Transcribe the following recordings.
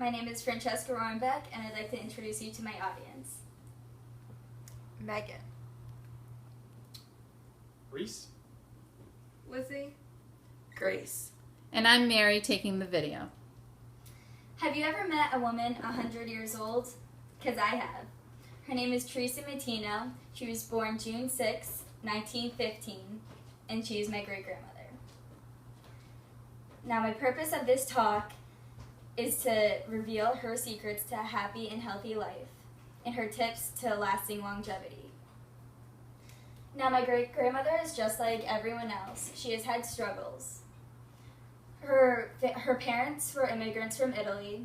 My name is Francesca Rorenbeck, and I'd like to introduce you to my audience. Megan. Reese. Lizzie. Grace. And I'm Mary taking the video. Have you ever met a woman 100 years old? Because I have. Her name is Teresa Matino. She was born June 6, 1915, and she is my great-grandmother. Now, my purpose of this talk is to reveal her secrets to a happy and healthy life and her tips to lasting longevity. Now, my great-grandmother is just like everyone else. She has had struggles. Her parents were immigrants from Italy,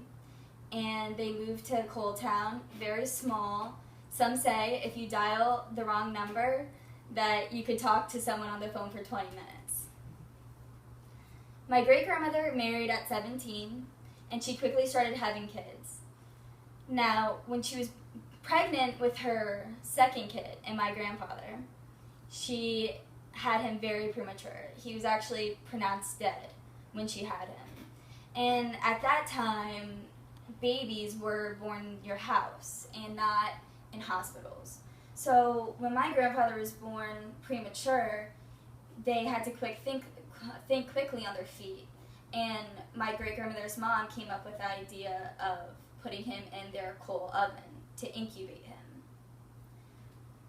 and they moved to Coal Town, very small. Some say if you dial the wrong number that you could talk to someone on the phone for 20 minutes. My great-grandmother married at 17, and she quickly started having kids. Now, when she was pregnant with her second kid and my grandfather, she had him very premature. He was actually pronounced dead when she had him. And at that time, babies were born in your house and not in hospitals. So when my grandfather was born premature, they had to think quickly on their feet. And my great-grandmother's mom came up with the idea of putting him in their coal oven to incubate him.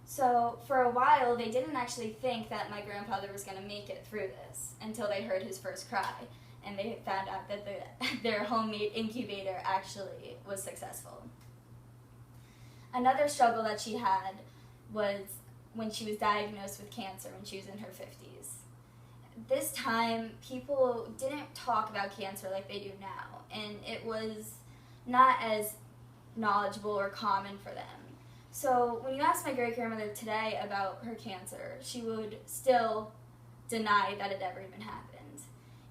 So for a while, they didn't actually think that my grandfather was going to make it through this until they heard his first cry, and they found out that their homemade incubator actually was successful. Another struggle that she had was when she was diagnosed with cancer when she was in her 50s. This time, people didn't talk about cancer like they do now, and it was not as knowledgeable or common for them. So when you ask my great-grandmother today about her cancer, she would still deny that it ever even happened.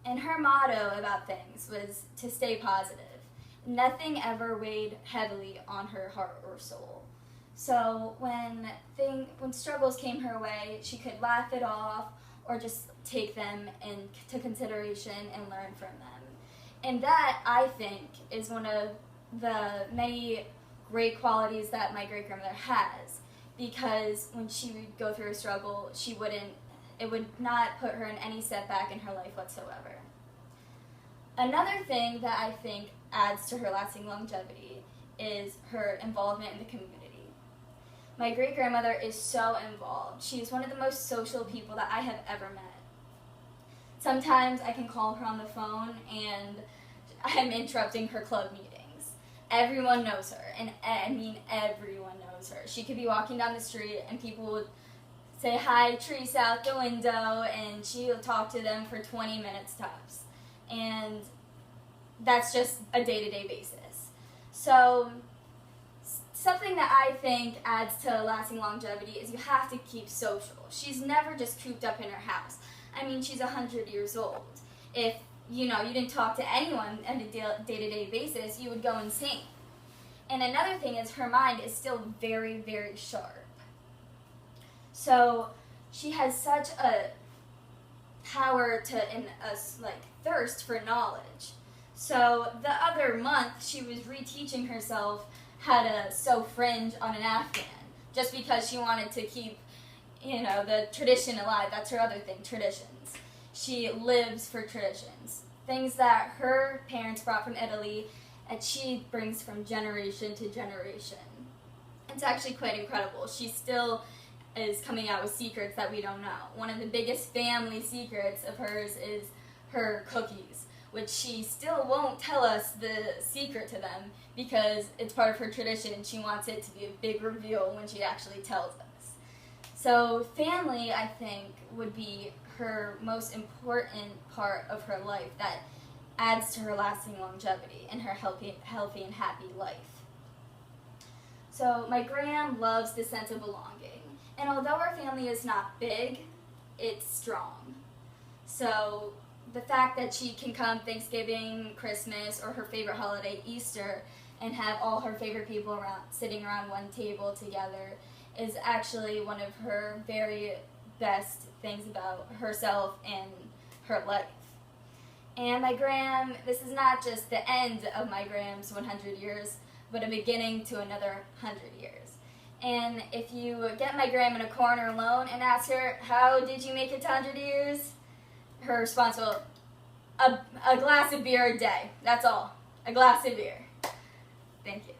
And her motto about things was to stay positive. Nothing ever weighed heavily on her heart or soul. So when struggles came her way, she could laugh it off or just take them into consideration and learn from them. And that, I think, is one of the many great qualities that my great-grandmother has, because when she would go through a struggle, it would not put her in any setback in her life whatsoever. Another thing that I think adds to her lasting longevity is her involvement in the community. My great-grandmother is so involved. She's one of the most social people that I have ever met. Sometimes I can call her on the phone and I'm interrupting her club meetings. Everyone knows her, and I mean everyone knows her. She could be walking down the street and people would say hi, Teresa, out the window, and she'll talk to them for 20 minutes tops. And that's just a day-to-day basis. So something that I think adds to lasting longevity is you have to keep social. She's never just cooped up in her house. I mean, she's 100 years old. If you didn't talk to anyone on a day-to-day basis, you would go insane. And another thing is her mind is still very, very sharp. So she has such a power and a thirst for knowledge. So the other month, she was reteaching herself how to sew fringe on an Afghan, just because she wanted to keep, the tradition alive. That's her other thing, traditions. She lives for traditions, things that her parents brought from Italy and she brings from generation to generation. It's actually quite incredible. She still is coming out with secrets that we don't know. One of the biggest family secrets of hers is her cookies, which she still won't tell us the secret to them because it's part of her tradition and she wants it to be a big reveal when she actually tells us. So family, I think, would be her most important part of her life that adds to her lasting longevity and her healthy and happy life. So my gran loves the sense of belonging. And although our family is not big, it's strong. So the fact that she can come Thanksgiving, Christmas, or her favorite holiday, Easter, and have all her favorite people sitting around one table together is actually one of her very best things about herself and her life. And my gram, this is not just the end of my gram's 100 years, but a beginning to another 100 years. And if you get my gram in a corner alone and ask her, how did you make it to 100 years? Her response will, a glass of beer a day. That's all. A glass of beer. Thank you.